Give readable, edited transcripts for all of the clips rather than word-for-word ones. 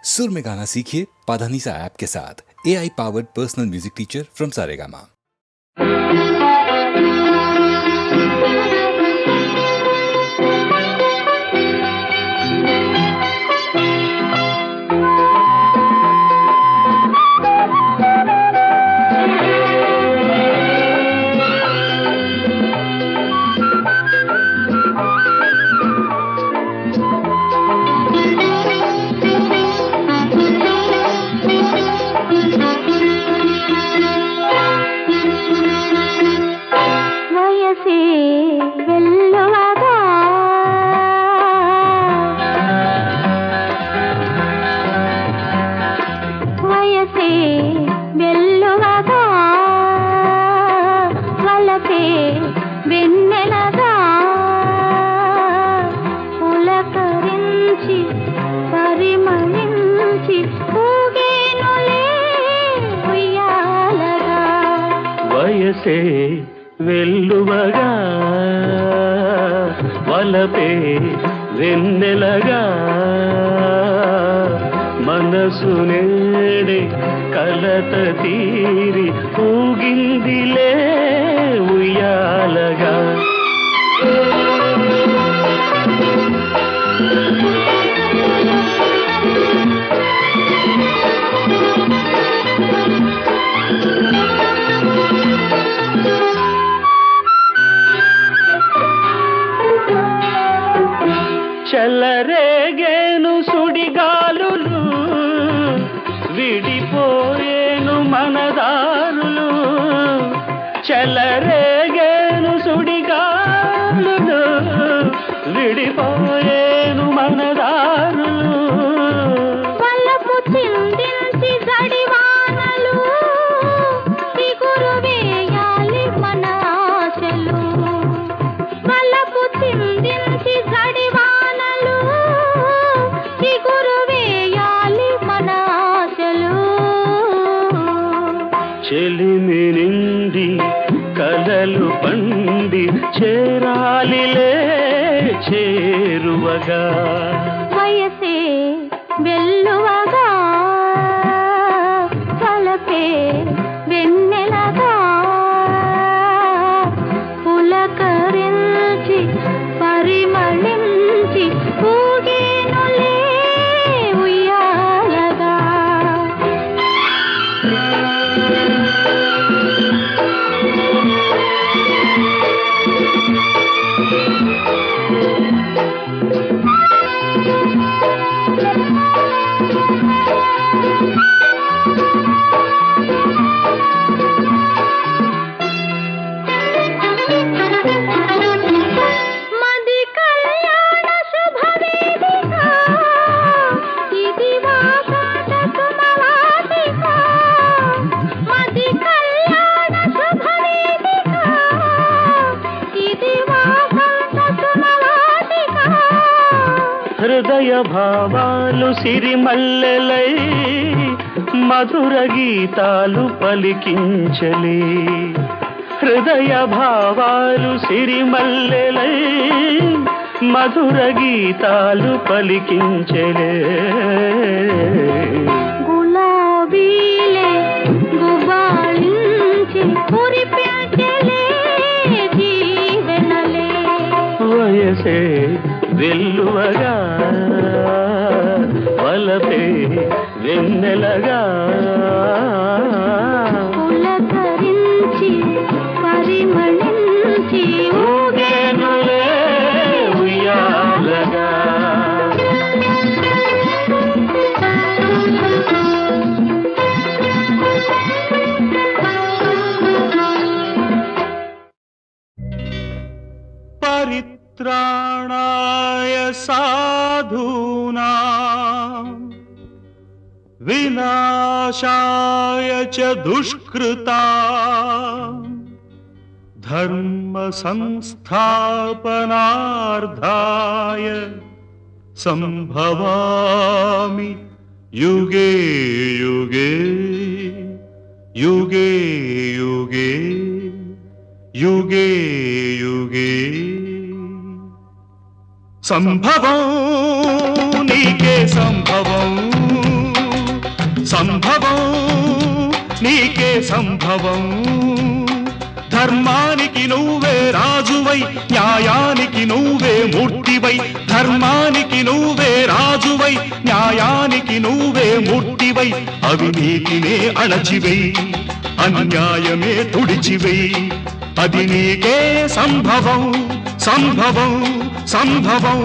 सुर में गाना सीखिए पाधानीसा ऐप के साथ। AI powered personal music teacher from Saregama. వయసే వెల్లువగా వలపే వెన్నెలగా మనసు నేడే కలత తీరి ఊగిందిలే ఉయ్యాలగా. చల్లరేగేను సుడిగాలులు విడిపోయేను మనదారులు. చల్లరేగేను సుడిగాలులు విడిపోయేను మనదారులు. వలపు చిందించి జడివానలు చిగురు వేయాలి మన ఆశలు. వలపు చిందించి జడివానలు చిగురు వేయాలి మన ఆశలు. చెలిమి నిండి కలలు పండి చేరాలిలే చేరువగా. వయసే వెల్లువగా వలపే వెన్నెలగా పులకరించి పరిమళించి ఊగేనులే ఉయ్యాలగా. మది కళ్యాణ శుభవేదిక ఇది వాసంత సుమవాసిక. మది కళ్యాణ శుభవేదిక ఇది వాసంత సుమవాసిక. హృదయ భావాలు సిరిమల్లెలై మధుర గీతాలు పలికించలే. హృదయ భావాలు సిరిమల్లెలై మధుర గీతాలు పలికించలే. గులాబీలే గుబాళించి కురిపించలే జీవనలే. వయసే వెల్లువగా వలపే వెన్నెలగా పులకరించి పరిమళించి ఊగేనులే ఉయ్యాలగా. పరిత్రాణాయ సాధూనాం వినాశాయ చ దుష్కృతాం ధర్మ సంస్థాపనార్థాయ సంభవామి యుగే యుగే యుగే యుగే యుగే యుగే. సంభవం నీకే సంభవం సంభవం ధర్మానికి నువ్వే రాజువై న్యాయానికి నువ్వే మూర్తివై ధర్మానికి నువ్వే రాజువై న్యాయానికి నువ్వే మూర్తివై అవినీతినే అణచివై అన్యాయమే తుడిచివై అది నీకే సంభవం సంభవం సంభవం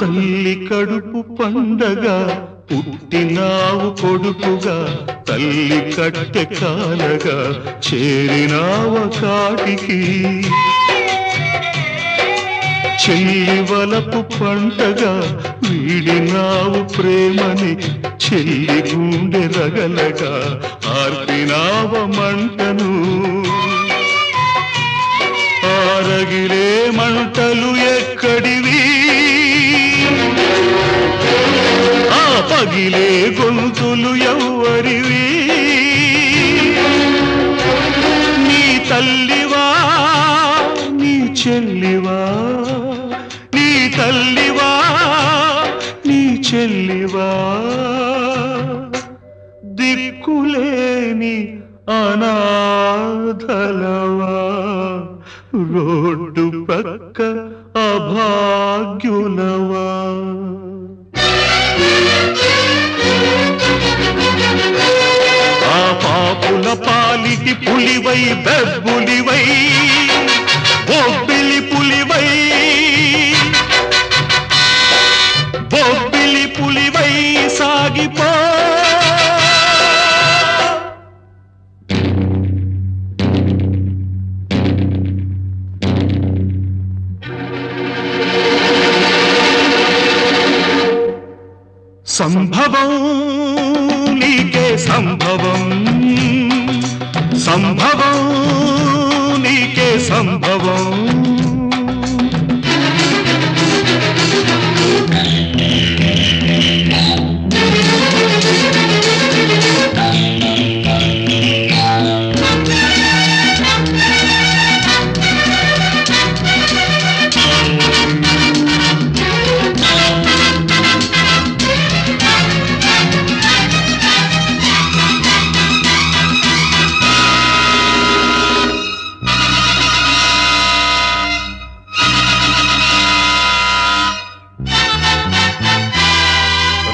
తల్లి కడుపు పండగ పుట్టినావు కొడుకుగా తల్లి కట్టె కాలగా చేరినావ కాటికి చెల్లి వలపు పంటగా వీడినావు ప్రేమని చెల్లి గుండె రగలగా ఆర్పినావ మంటను ఆరగిలే మంటలు ఎక్కడివి పగిలే గొంతులు ఎవ్వరివి నీ తల్లివా నీ చెల్లివా నీ తల్లివా నీ చెల్లివా దిక్కులేని అనాథలవా రోడ్డు పక్క అభాగ్యులవా ఆ పాపుల పాలిటి పులివై బెబ్బులివై బొబ్బిలి పులివై బొబ్బిలి పులివై సాగిపో సంభవం నీకే సంభవం సంభవం నీకే సంభవం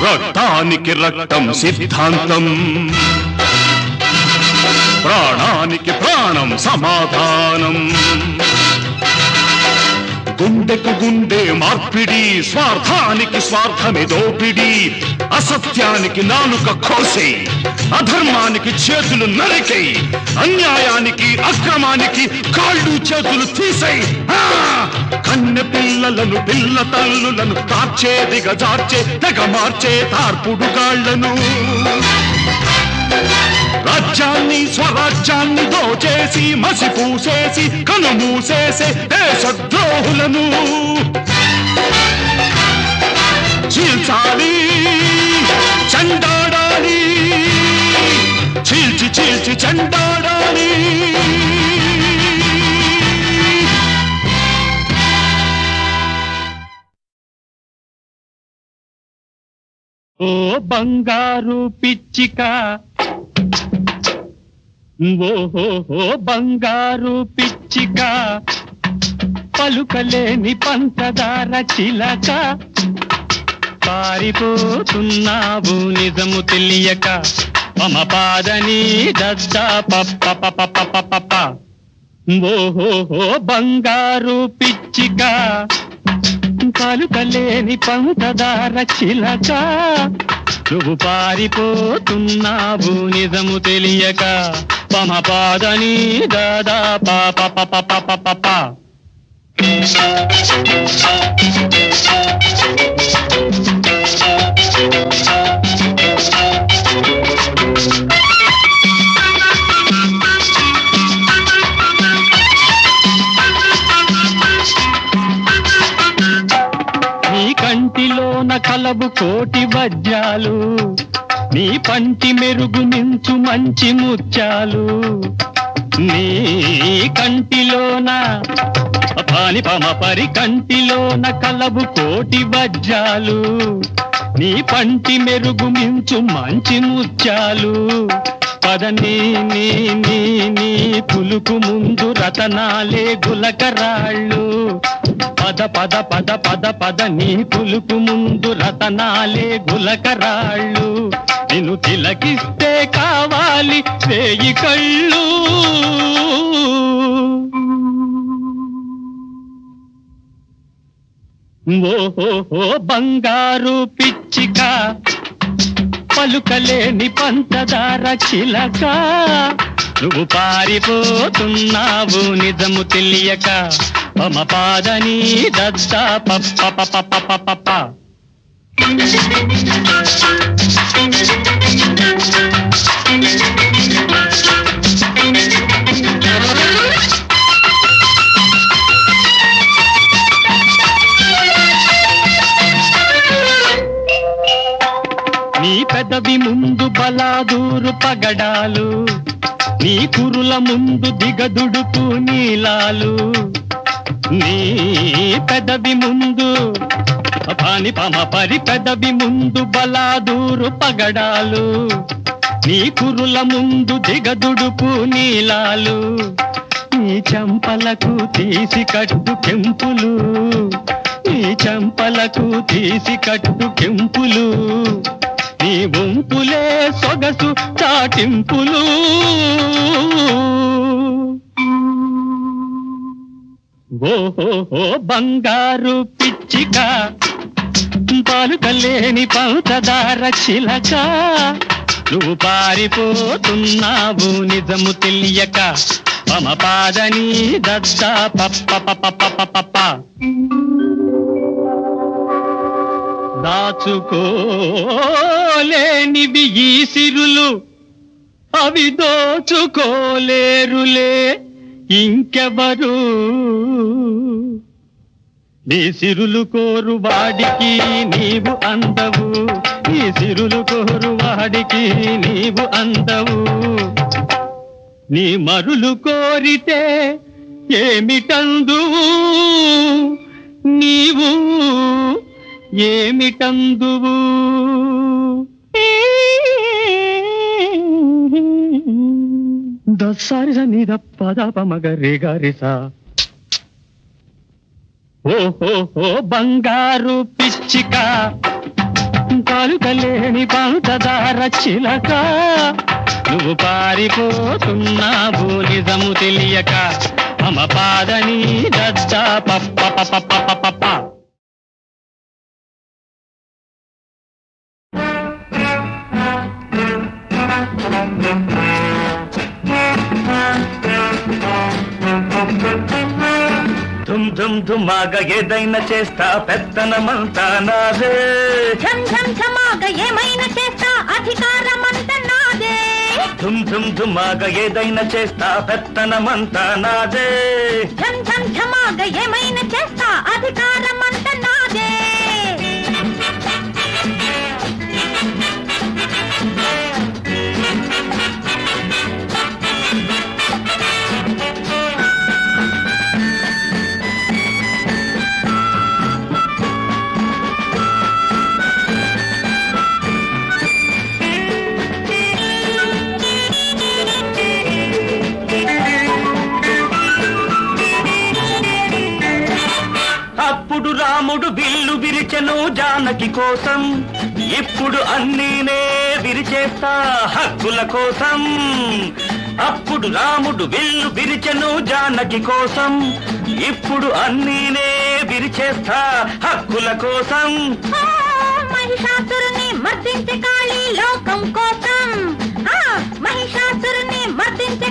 రక్తానికి రక్తం సిద్ధాంతం ప్రాణానికి ప్రాణం సమాధానం గుండెకు గుండె మార్పిడి స్వార్థానికి స్వార్థమే దోపిడి అసత్యానికి నాలుక కోసే అధర్మానికి చేతులు నరికై అన్యాయానికి అక్రమానికి కాళ్ళు చేతులు తీసై కన్నె పిల్లలను పిల్ల తల్లులను తార్చేది గజార్చే తెగ మార్చే తార్పుడు గాళ్లను రాజ్యాన్ని స్వరాజ్యాన్ని దోచేసి మసి పూసేసి కనుమూసేసే దేశద్రోహులను చీల్చాలి చండాడాలి చీల్చి చీల్చి చండాడాలి ఓ బంగారు పిచ్చిక ఓహో బంగారు పిచ్చిక పలుకలేని పంచదార చిలక పారిపోతున్నావు నిజము తెలియక మమ పాదని దద్ద పప్ప పప్ప పప్ప ఓహో బంగారు పిచ్చిక పలుకలేని పంచదార చిలక నువ్వు పారిపోతున్నావు నిజము తెలియక పమ పాదని దాదా పాప పప పప పప. నీ కంటిలోన కలబు కోటి వజ్రాలు, నీ పంటి మెరుగు మించు మంచి ముత్యాలు. నీ కంటిలోన పాని పమ పరి కంటిలోన కలబు కోటి వజ్రాలు, నీ పంటి మెరుగు మించు మంచి ముత్యాలు. పదని నీ నీ నీ పులుకు ముందు రతనాలే గులకరాళ్ళు. పద పద పద పద పద నీ పులుకు ముందు రతనాలే గులకరాళ్ళు. నిన్ను తిలకిస్తే కావాలి 1000 కళ్ళు. ఓహో బంగారు పిచ్చిక, పలుకలేని పంచదార చిలక. నువ్వు పారిపోతున్నావు నిజము తెలియక, పమ పాదని దద్దా పప్ప పప పప పప. నీ పెదవి ముందు బలాదూరు పగడాలు, నీ కురుల ముందు దిగదుడుపు నీలాలు. నీ పెదవి ముందు పాని పమ పరి పెదవి ముందు బలాదూరు పగడాలు, నీ కురుల ముందు దిగదుడుపు నీలాలు. నీ చంపలకు తీసి కట్టు కెంపులు, నీ చంపలకు తీసి కట్టు కెంపులు. నీ వంపులే సొగసు చాటింపులు. ఓహో బంగారు పిచ్చిక, పలుకలేని పంచదార చిలక. నువ్వు పారిపోతున్నావు నిజము తెలియక, పమ పాదని దద్దా పప్ప పప పప పప. దాచుకోలేనివి ఈ సిరులు, అవి దోచుకోలేరులే ఇంకెవరు. నీ సిరులు కోరు వాడికి నీవు అందవు, నీ సిరులు కోరు వాడికి నీవు అందవు. నీ మరులు కోరితే ఏమిటందువు, నీవు ఏమిటందువు. దసారి మీద పద పమగరి గారిసా. ఓహో బంగారు పిచ్చిక, పలుకలేని పంచదార చిలక. నువ్వు పారిపోతున్నావు నిజము తెలియక, మమ పాదని దద్దా పప్ప పప పప పప. ధుమ్ ధుమ్ ధుమాగా ఏదైనా చేస్తా పెత్తనమంతా నాదే. ఝమ్ ఝమ్ ఝమాగా ఏమైనా చేస్తా అధికారమంతా నాదే. ధుమ్ ధుమ్ ధుమాగా ఏదైనా చేస్తా పెత్తనమంతా నాదే. ఝమ్ ఝమ్ ఝమాగా ఏమైనా చేస్తా అధికారమంతా నాదే. అప్పుడు రాముడు విల్లు విరిచెను జానకి కోసం, ఇప్పుడు అన్నీనే విరిచేస్తా హక్కుల కోసం. అప్పుడు రాముడు విల్లు విరిచెను జానకి కోసం, ఇప్పుడు అన్నీనే విరిచేస్తా హక్కుల కోసం. మహిషాసురుని మర్దించే కాళీ లోకం కోసం, మహిషాసురుని మర్దించే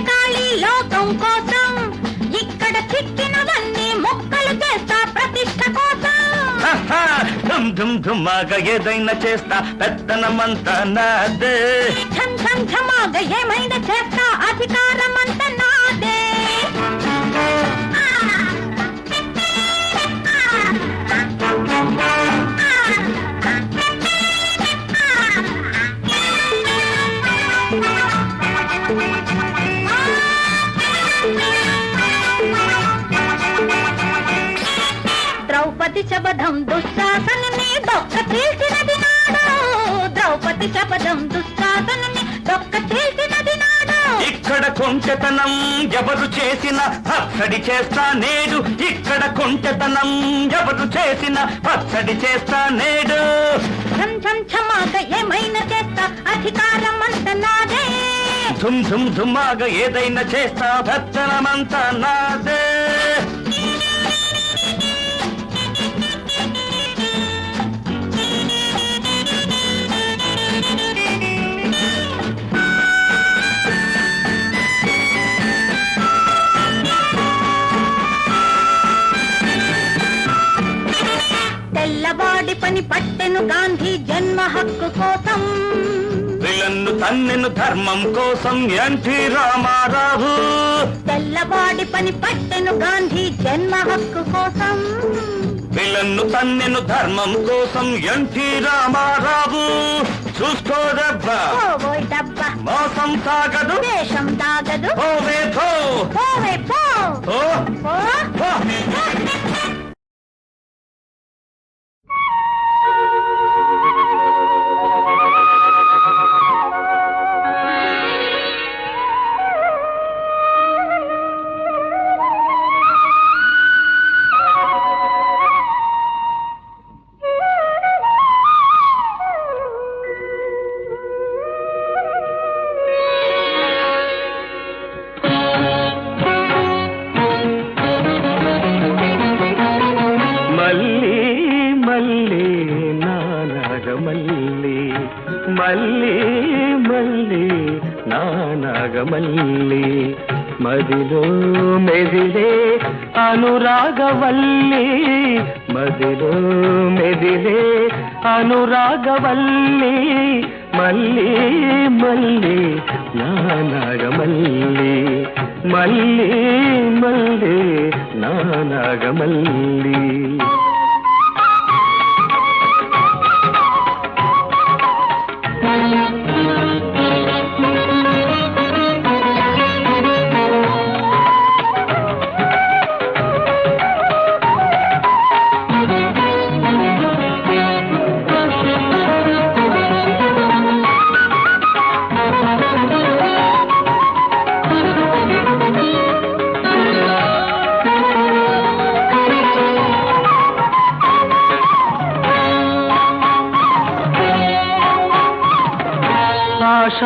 ధుమ్ ధుమ్మాగా ఏదైనా చేస్తా పెత్తనమంతా నాదే ఝం ఝం ఝమాగా ఏమైనా చేస్తా అధికారం అంతా నాదే ద్రౌపది శబదం దుశ్శాసనుని దొక్క తీసినది నాడు ద్రౌపది శబదం దుశ్శాసనుని దొక్క తీసినది నాడు ఇక్కడ కొంచెతనం ఎవరు చేసిన పచ్చడి చేస్తా నేడు ఇక్కడ కొంచెతనం ఎవరు చేసిన పచ్చడి చేస్తా నేడు ఝం ఝం ఝమాగా ఏమైనా చేస్తా అధికారం అంతా నాదే ధుమ్ ధుమ్ ధుమ్మాగా ఏదైనా చేస్తా పెత్తనమంతా నాదే తెల్లవాడి పని పట్టెను గాంధీ జన్మ హక్కు కోసం విలన్ను తన్నెను ధర్మం కోసం ఎన్టీ రామారావు తెల్లవాడి పని పట్టెను గాంధీ జన్మ హక్కు కోసం విలన్ను తన్నెను ధర్మం కోసం ఎన్టీ రామారావు చూసుకోదబ్బా ఓయ్ డబ్బా మోసం సాగదు దేశం దాగదు ఓవే పో పోవే పో ఓ పో. పో. మల్లి మల్లి నానగమల్లి మదిలో మెదిలే అనురాగవల్లి మదిలో మెదిలే అనురాగవల్లి మల్లి మల్లి నానగమల్లి మల్లి మల్లి నానగమల్లి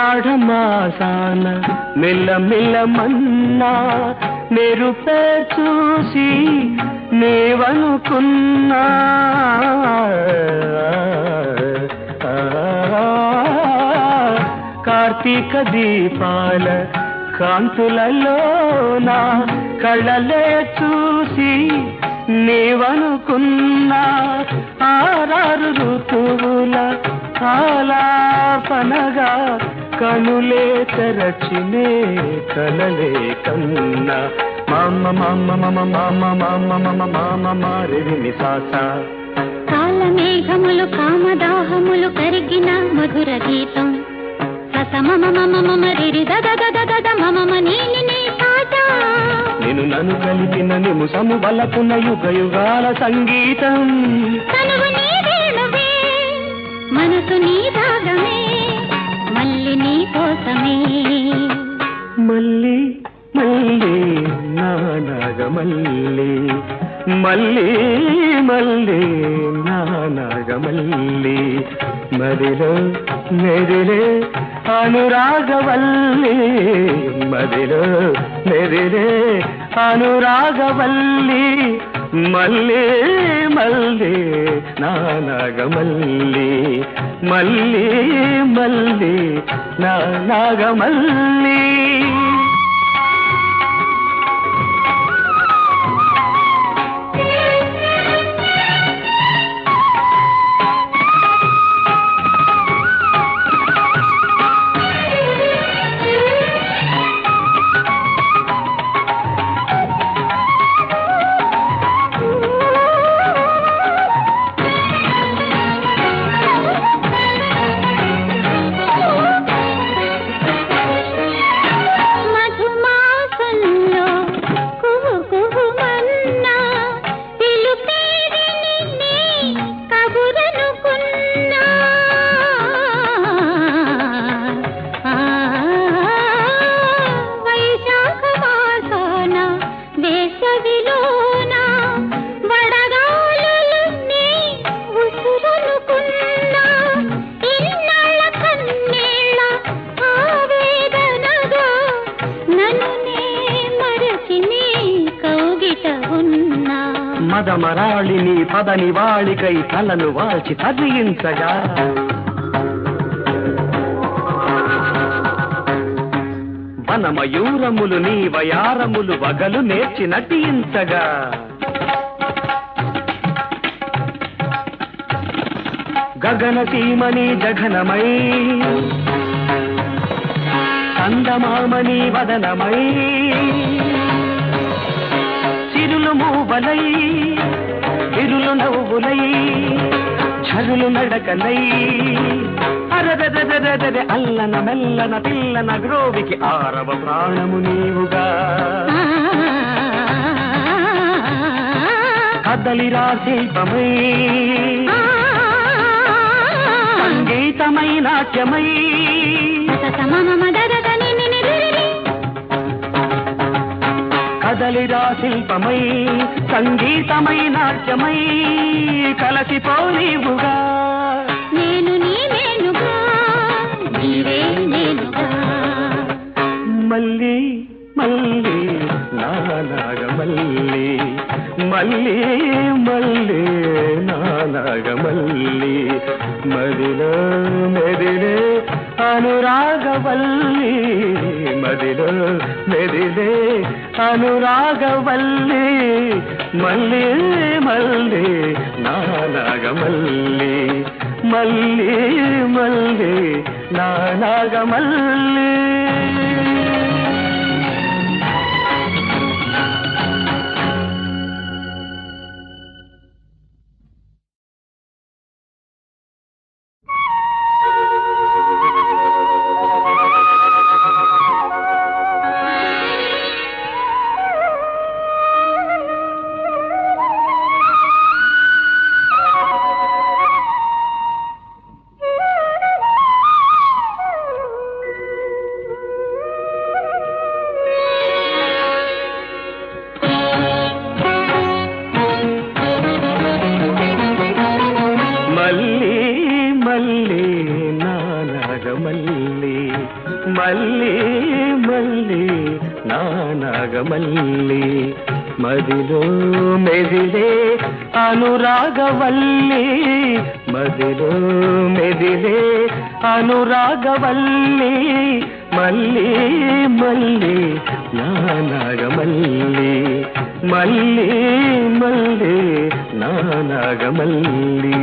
ఆషాఢమాసాన మెల్ల మెల్లమన్నా మెరుపే చూసి నీవనుకున్నా కార్తీక దీపాల కాంతులలోన కళ్ళలే చూసి నీవనుకున్నా ఆరారు ఋతువుల ఆలాపనగా కనులే తెరచినే కలలే కన్నా మామ మామ మమ మామ మామ మమ మామ మారిని సాస కాలమేఘములు కామదాహములు కరిగిన మధుర గీతం ససమమ మమ మమ రిరి దద దద దద మమ నీని నీ పాట నేను నన్ను కలిపిన నిముసము బలపున యుగ యుగాల సంగీతం తనువు నీ వేణువే మనసు నీ రాగమే మల్లి నీ కోసమే మల్లి మల్లి నానగమల్లి మల్లి మల్లి నానగమల్లి మదిలో మెదిలే అనురాగవల్లి మదిలో మెదిలే అనురాగవల్లి మల్లి మల్లి నానగమల్లి మల్లి మల్లి నానగమల్లి మదమరాళిని పదని వాళికై తలను వాల్చి తదియించగా వనమయూరములు నీ వయారములు వగలు నేర్చి నటించగా గగన సీమని జఘనమై చందమామని వదనమై చిరులు మూవలై ఇరులు నవ్వులై ఝరులు నడకలై అరదరదరదర అల్లన మెల్లన పిల్లన గ్రోవికి ఆరవ ప్రాణము నీవుగా కదలిరా శిల్పమై సంగీతమై నాట్యమై కదలిరా శిల్పమై సంగీతమై నాట్యమై కలసిపోనీవుగా నేను నేనుగా నీవే నేనుగా మళ్ళీ మళ్ళీ నానాగ మళ్ళీ మళ్ళీ మళ్ళీ నానాగ మళ్ళీ మదిలో మెదిలే అనురాగవల్లి మదిలో మెదిలే అనురాగవల్లి మళ్ళీ మళ్ళీ నానాగ మళ్ళీ మళ్ళీ మళ్ళీ నానాగ మళ్ళీ మళ్ళీ మళ్ళీ నానాగమల్లి మదిలో మెదిలే అనురాగవల్లి మదిలో మెదిలే అనురాగవల్లి మళ్ళీ మళ్ళీ నానాగమల్లి మళ్ళీ మళ్ళీ నానాగమల్లి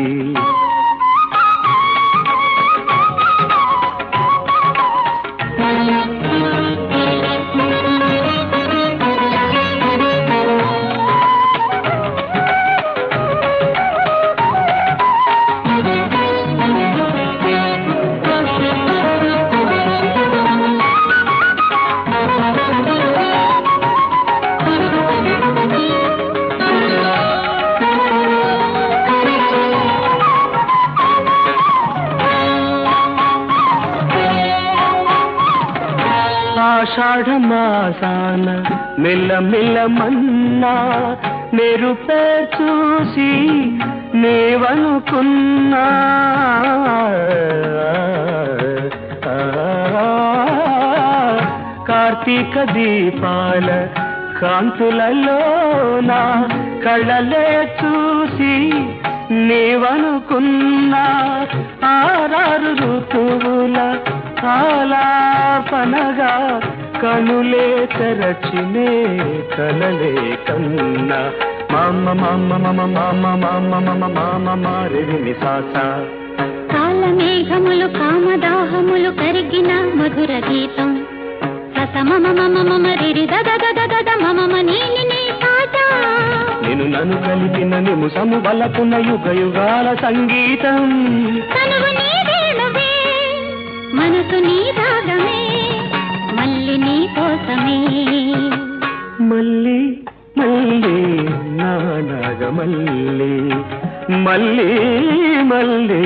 ఆషాఢమాసాన మెల్ల మెల్లమన్నా మెరుపే చూసి నేవనుకున్నా కార్తీక దీపాల కాంతులలోన కళ్ళలే చూసి నీవనుకున్నా ఆరారు ఋతువుల ఆలాపనగా కనులే తెరచినే కలలే కన్నా మామ మామ మమ మామ మామ మమ మామ మారిని సాస కాలమేఘములు కామదాహములు కరిగిన మధుర గీతం రసమమ మమ మమ రిరి దద దద దద మమ నీలిని పాట నేను నన్ను కలిపిన నిముసము వలపున యుగ యుగాల సంగీతం తనువు నీ వేణువే మనసు నీ రాగమే మళ్ళీ నీ కోసమే మళ్ళీ మళ్ళీ నానాగమల్లి మళ్ళీ మళ్ళీ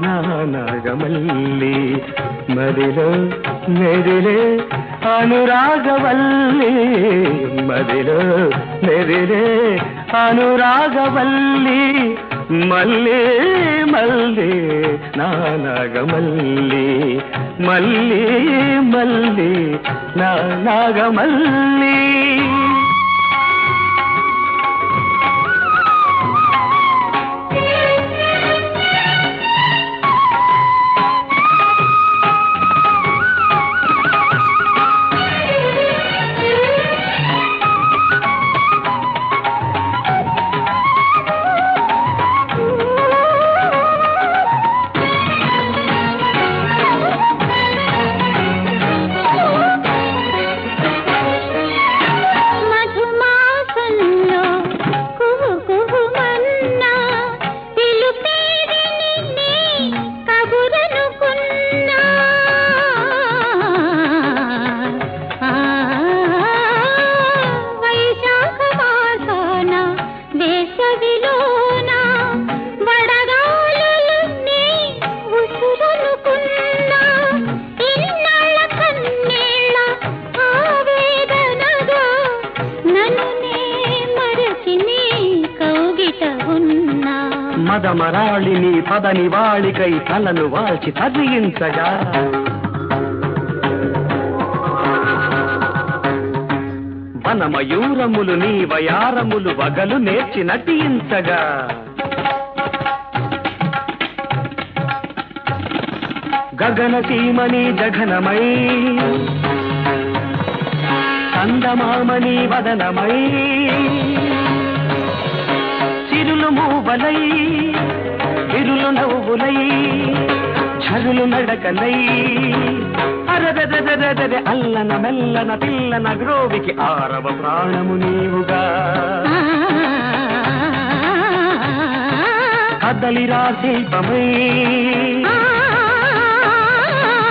నానాగమల్లి మదిలో మెదిలే అనురాగవల్లి మదిలో మెదిలే అనురాగవల్లి మళ్ళీ మళ్ళీ నానాగమల్లి మళ్ళీ మళ్ళీ నానాగమల్లి పదమరాళిని పదని వాళికై తలను వాల్చి తదించగా వనమయూరములు నీ వయారములు వగలు నేర్చి నటించగా గగన సీమని జఘనమై కందమామని వదనమై చిరులు మూవలై ఇరులు నవ్వులై ఝరులు నడకలై అరదరదరదర అల్లన మెల్లన పిల్లన గ్రోవికి ఆరవ ప్రాణము నీవుగా కదలిరా శిల్పమై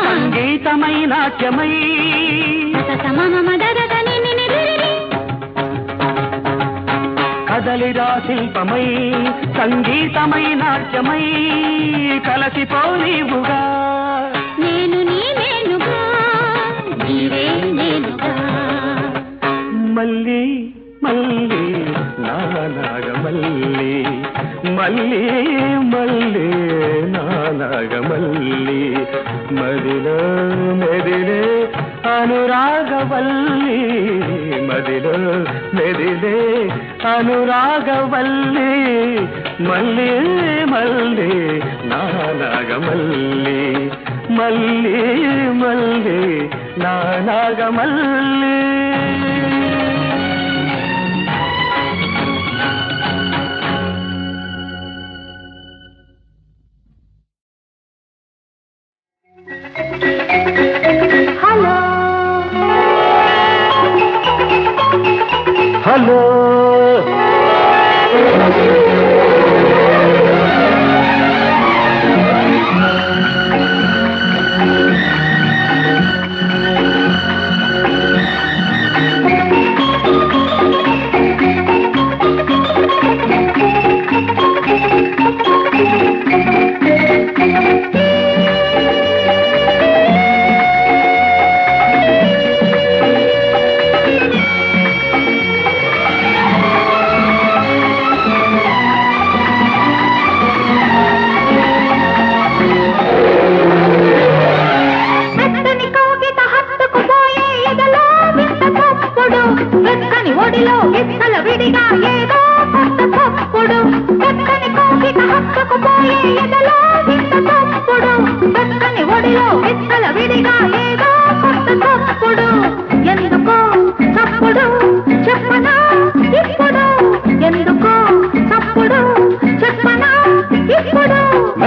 సంగీతమై నాట్యమై కదలిరా శిల్పమై సంగీతమై నాట్యమై కలసిపోనీవుగా నేను నేనుగా నీవే నేనుగా మళ్ళీ మళ్ళీ నానాగమల్లి మళ్ళీ మళ్ళీ నానాగమల్లి మదిలో మెదిలే అనురాగవల్లి మదిలో మెదిలే అనురాగవల్లి మళ్ళీ మళ్ళీ నానాగమల్లి మళ్ళీ మళ్ళీ నానాగమల్లి హలో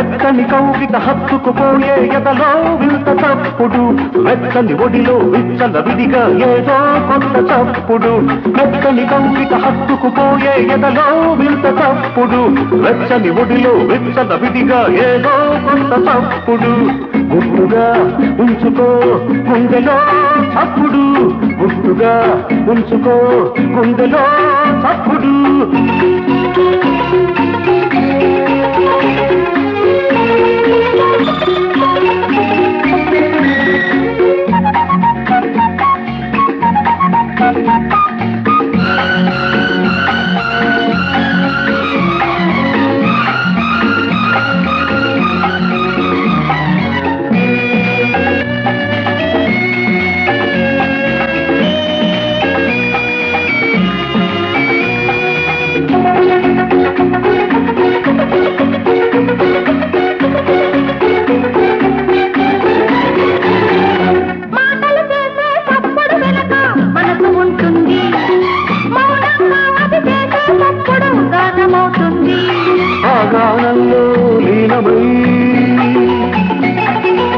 మెత్తని కౌగిట హత్తుకుపోయే ఎదలో వింత తప్పుడు మెత్తని ఒడిలో విచ్చల విడిగా ఏదో కొత్త తప్పుడు మెత్తని కౌగిట హత్తుకుపోయే ఎదలో వింత తప్పుడు వెచ్చని ఒడిలో విచ్చల విడిగా ఏదో కొత్త తప్పుడు గుట్టుగా ఉంచుకో గుండెలో తప్పుడు గుట్టుగా ఉంచుకో గుండెలో తప్పుడు గానంలో లీనమై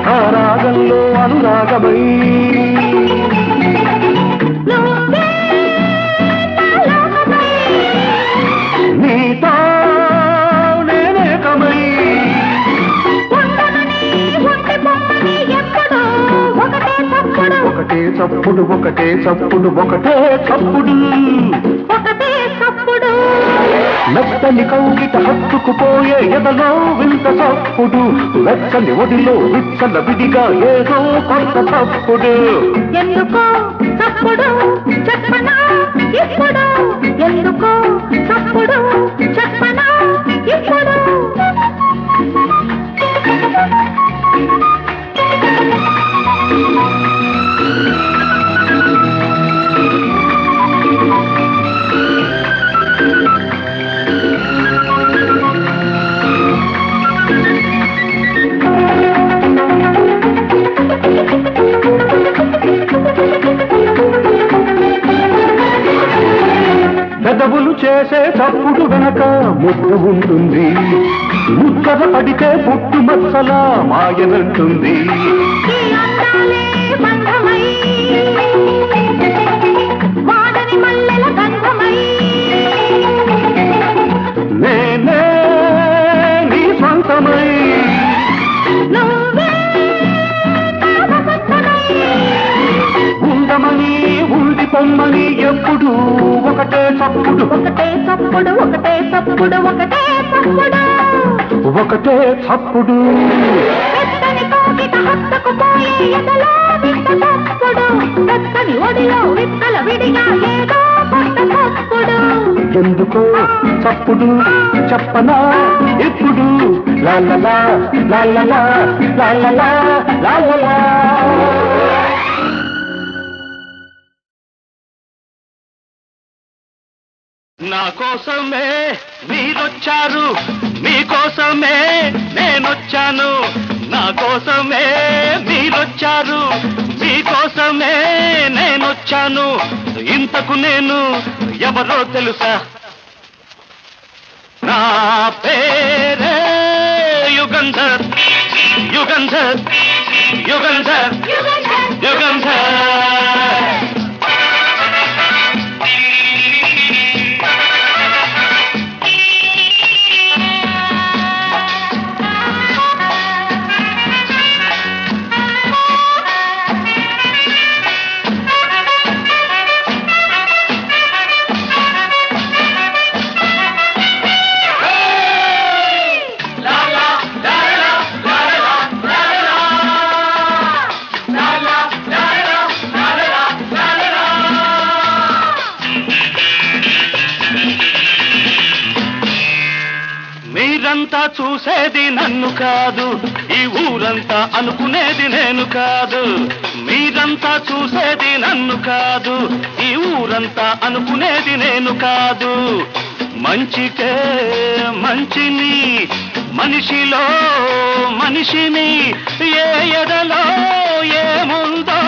ఆ రాగంలో అనురాగమై నీతో నేనేకమై ఒకటే చప్పుడు ఒకటే చప్పుడు ఒకటే చప్పుడు ఒకటే చప్పుడు మెత్తని కౌగిట హత్తుకుపోయే ఎదలో వింత చప్పుడు వెచ్చని ఒడిలో విచ్చల విడిగా ఏదో కొత్త చప్పుడు ఎందుకో చప్పుడు చెప్పనా ఇప్పుడు ఎందుకో చప్పుడు చెప్పనా ఇప్పుడు చేసే తప్పుడు వెనక ముద్దు ఉంటుంది, ముద్దర పడితే పుట్టు మచ్చలా మాయనంటుంది. ఈ అందాలే బంధమై వాడని మల్లెల గంధమై నేనే నీ సొంతమై నువ్వే నా వసంతమై ఉండమని ఉండిపోమ్మని ఎప్పుడు ఒకటే చప్పుడు, ఒకటే చప్పుడు ఒకటే చప్పుడు ఒకటే చప్పుడు ఒకటే చప్పుడు. పెద్దని కోకిట హత్తుకుపోయే ఎదలో వింత తప్పుడు, పెద్దని ఒడిలో విత్తల విడిగా ఏదో కొత్త తప్పుడు. ఎందుకో చప్పుడు చెప్పనా ఎప్పుడు, లాలలా లాలలా లాలలా లాలలా. నా కోసమే మీరొచ్చారు, మీకోసమే నేనొచ్చాను. నా కోసమే మీరొచ్చారు, మీకోసమే నేనొచ్చాను. ఇంతకు నేను ఎవరో తెలుసా? నా పేరే యుగంధర్, యుగంధర్, యుగంధర్, యుగంధర్. మీరంతా చూసేది నన్ను కాదు, ఈ ఊరంతా అనుకునేది నేను కాదు. మీరంతా చూసేది నన్ను కాదు, ఈ ఊరంతా అనుకునేది నేను కాదు. మంచికే మంచిని, మనిషిలో మనిషిని, ఏ ఎడలో ఏముందో,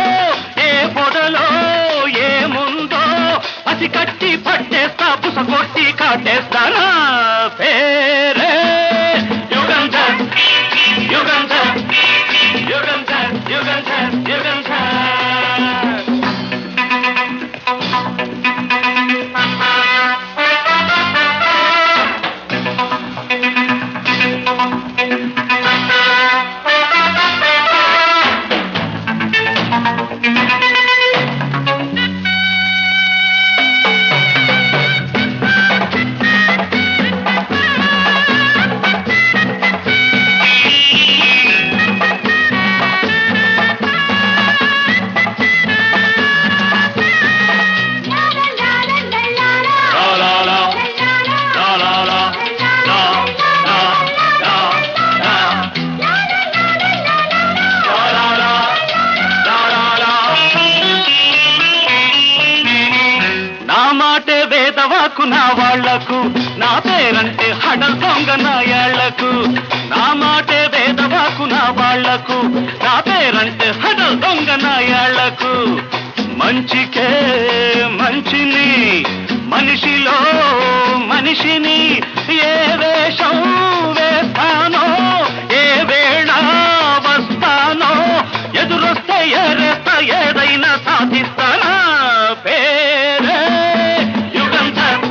ఏ పొడలో ఏముందో పసి కట్టి పట్టేస్తా, పుస కొట్టి కాటేస్తానా. పేరే యుగంధర్, యుగంధర్, యుగంధర్, యుగంధర్, యుగంధర్. నా వాళ్లకు నా పేరంటే హడల్ దొంగ నా ఏళ్లకు. నా మాటే వేదవాకు నా వాళ్లకు, నా పేరంటే హడల్ దొంగ నా ఏళ్లకు. మంచికే మంచిని, మనిషిలో మనిషిని, ఏ వేషం వేస్తానో, ఏ వేళ వస్తానో, ఎదురొస్తే ఎరేస్తా, ఏదైనా సాధిస్తానా. పేరే యుగంధర్,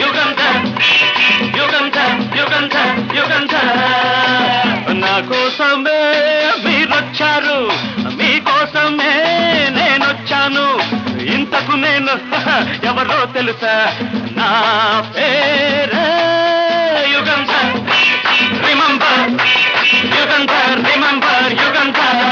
యుగంధర్, యుగంధర్, యుగంధర్, యుగంధర్. నా కోసమే మీరొచ్చారు, మీకోసమే నేనొచ్చాను. ఇంతకు నేను ఎవరో తెలుసా? నా పేరే యుగంధర్. Remember Yugandhar, remember Yugandhar.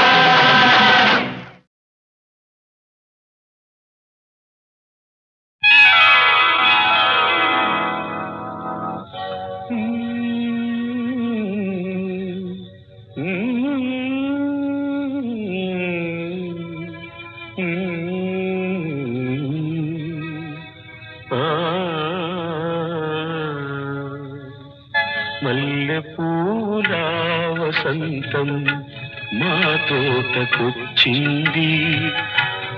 మల్లెపూల వసంతం మా తోటకొచ్చింది,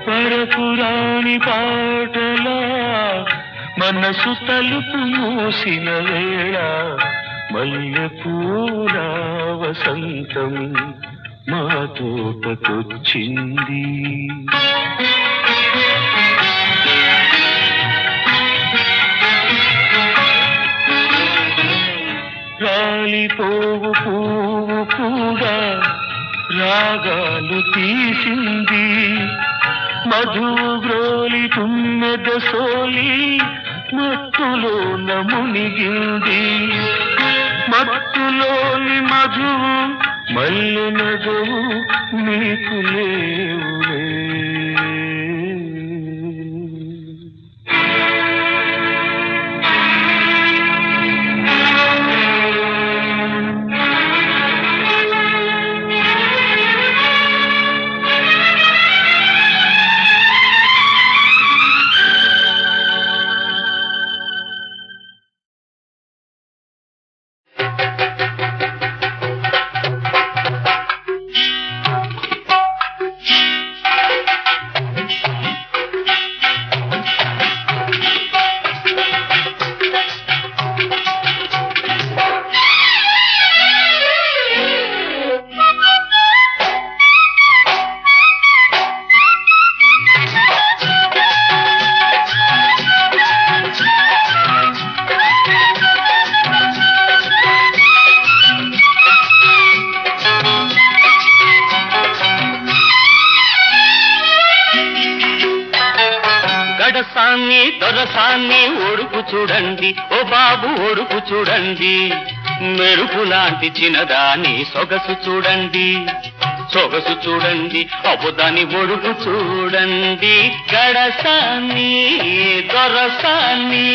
పరపురాణి పాటలా మనసు తలుపు మూసిన వేళ మల్లె పూల వసంతం మా తోటకొచ్చింది. రాలిపోవు పువ్వు కూడా రాగాలు తీసింది. మధువు గ్రోలి తుమ్మెద సోలి మత్తులో మునిగింది. మత్తులోని మధువు మల్లె నగవు నీకు లేవులే. దొరసాన్ని ఒడుపు చూడండి ఓ బాబు ఒడుపు చూడండి. మెరుపు లాంటి చిన్నదాని సొగసు చూడండి. సొగసు చూడండి అబుదాని ఒడుపు చూడండి. గడసాన్ని దొరసాన్ని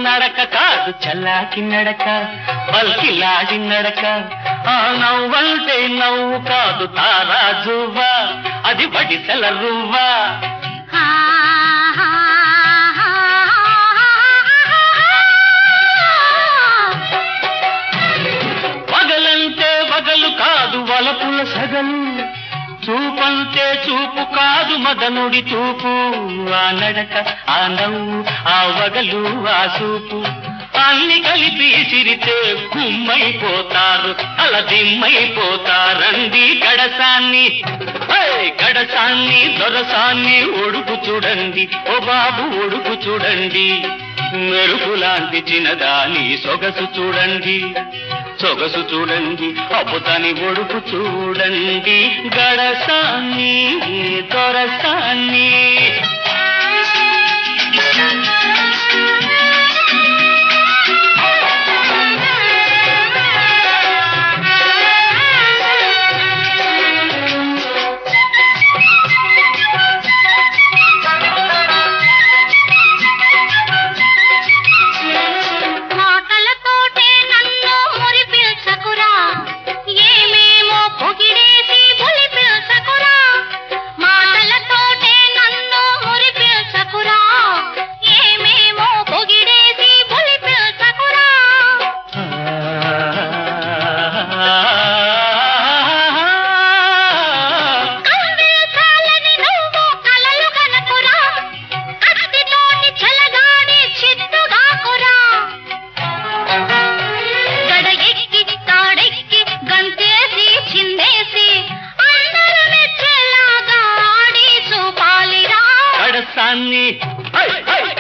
నడక కాదు చల్లాకి నడక పల్కిలాడి నడక. ఆ నవ్వంటే నవ్వు కాదు తారాజువ్వ అది వడిసెల రువ్వ. పగలంటే వగలు కాదు వలపుల సగలు. చూపంటే చూపు కాదు మదనుడి చూపు. ఆ నడక ఆ నవ్వు ఆ వగలు ఆ చూపు అన్ని కలిపి సిరితే గుమ్మైపోతారు అలా దిమ్మైపోతారండి. గడసాన్ని గడసాన్ని దొరసాన్ని ఒడుపు చూడండి ఓ బాబు ఒడుపు చూడండి. మెరుపు లాంటి చిన్నదాని సొగసు చూడండి. సొగసు చూడండి అప్పుతాని ఒడుపు చూడండి. గడసాన్ని దొరసాన్ని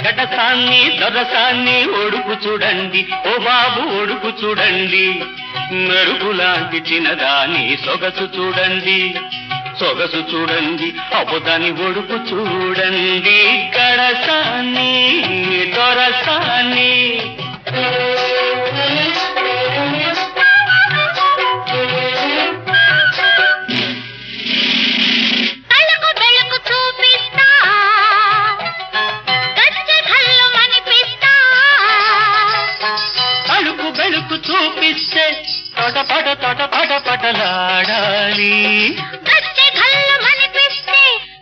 గడసాన్ని దొరసాన్ని ఒడుపు చూడండి ఓ బాబు ఒడుపు చూడండి. మెరుపు లాంటి చిన్నదాని సొగసు చూడండి. సొగసు చూడండి అబుదాని ఒడుపు చూడండి. గడసాన్ని దొరసాన్ని చూపిస్తే తటపటలాడాలి. గచ్చె ఘల్లమనిపిస్తే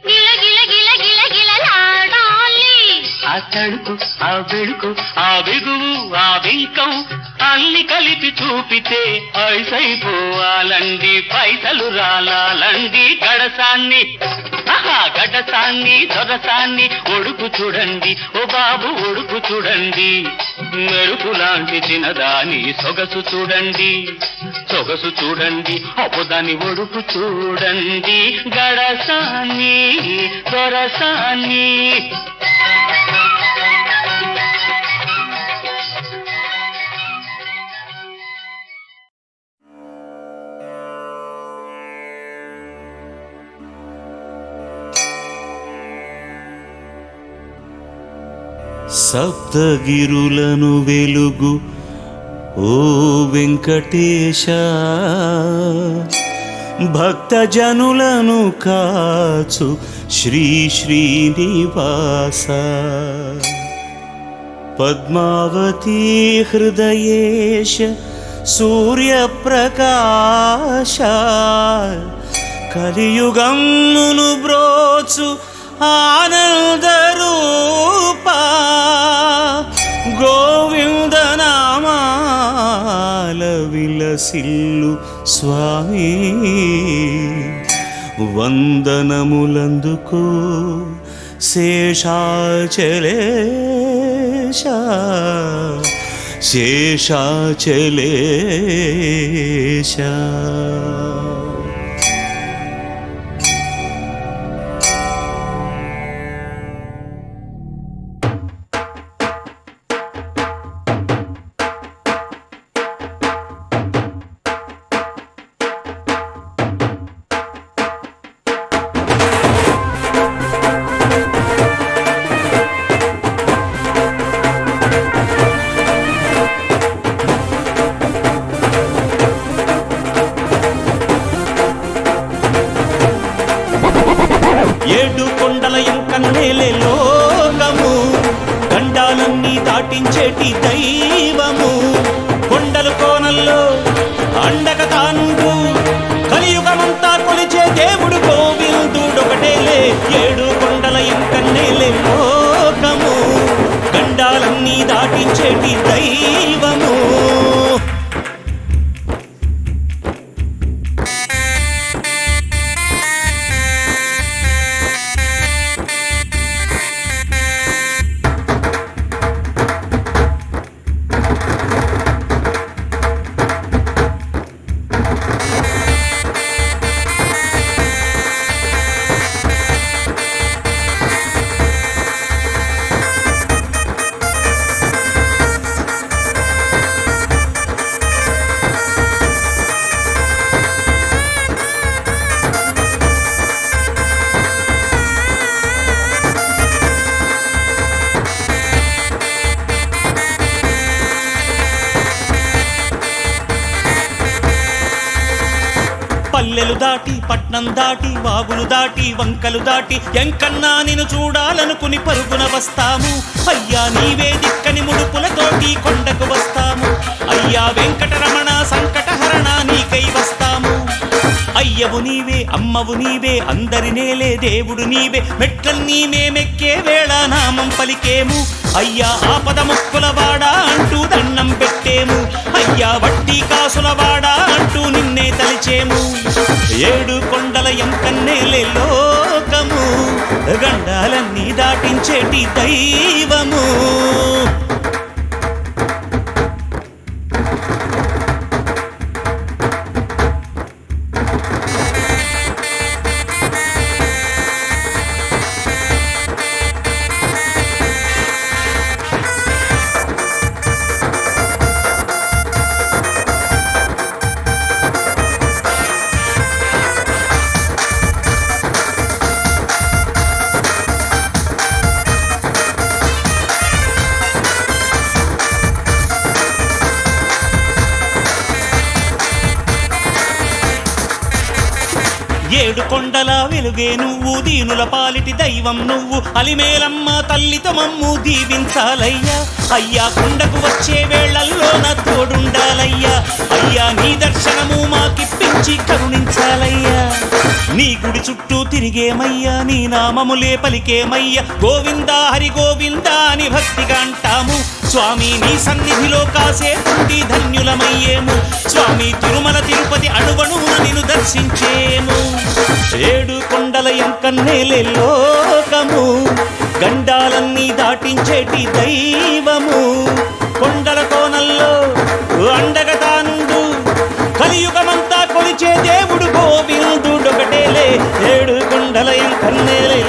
గిల గిల గిల గిల గిలలాడాలి. ఆ తడుకు ఆ వెడుకు ఆ బిగువు ఆ బింకం అన్ని కలిపి చూపితే ఐసైపోవాలండి, పైసలు రాలాలండి. గడసాన్ని గడసాన్ని దొరసాన్ని ఒడుకు చూడండి, ఓ బాబు ఒడుకు చూడండి. మెరుపు లాంటి చిన్నదాని సొగసు చూడండి, సొగసు చూడండి. అప్పుదాని ఒడుకు చూడండి. గడసాన్ని దొరసాన్ని. సప్తగిరులను వెలుగు ఓ వెంకటేశ, భక్తజనులను కాచు శ్రీ శ్రీనివాస. పద్మావతీ హృదయేశ సూర్యప్రకాశ, కలియుగమును బ్రోచు ఆనందరూపా. గోవిందనామాల విలసిల్లు స్వామి, వందనములందుకో శేషాచలేశ, శేషాచలేశ. ఏడు కొండల ఎంకన్నేలే లోకము, గండాలన్నీ దాటించేటి దైవము. కొండలు కోనల్లో అండక తానుండు, కలియుగమంతా కొలిచే దేవుడు గోవిందుడొకటేలే. ఏడు కొండల ఎంకన్నేలే లోకము, గండాలన్నీ దాటించేటి దైవము. పల్లెలు దాటి పట్నం దాటి వాగులు దాటి వంకలు దాటి ఎంకన్నా నిన్ను చూడాలనుకుని పరుగున వస్తాము. అయ్యా నీవే దిక్కని ముడుపులతోటి కొండకు వస్తాము. అయ్యా వెంకటరమణ సంకటహరణ నీకై వస్తాము. అయ్యవు నీవే అమ్మవు నీవే అందరి నేలే దేవుడు నీవే. మెట్లన్నీ మేమెక్కే వేళ నామం పలికేము. అయ్యా ఆపద ముక్కులవాడా అంటూ దండం పెట్టేము. అయ్యా వడ్డీ కాసులవాడా అంటూ నిన్నే తలిచేము. ఏడు కొండల ఎంకన్నేలే లోకము, గండాలన్నీ దాటించేటి దైవము. ఏడు కొండల వెలుగే నువ్వు, దీనుల పాలిటి దైవం నువ్వు, అలిమేలమ్మ తల్లితో మమ్ము దీవించాలయ్యా. అయ్యా కొండకు వచ్చే వేళల్లో నా తోడుండాలయ్యా. అయ్యా నీ దర్శనము మాకిప్పించి కరుణించాలయ్యా. నీ గుడి చుట్టూ తిరిగేమయ్యా, నీ నామములే పలికేమయ్యా. గోవింద హరి గోవింద అని భక్తిగా అంటాము. స్వామి నీ సన్నిధిలో కాసేపుండి ధన్యులమయ్యేము. స్వామి తిరుమల తిరుపతి అణువణువున నిన్ను దర్శించేము. ఏడు కొండల ఎంకన్నేలే లోకము, గండాలన్నీ దాటించేటి దైవము. కొండల కోనల్లో అండగా తానుండు, కలియుగమంతా కొలిచే దేవుడు గోవిందుడొకటేలే. ఏడు కొండల ఎంకన్నేలే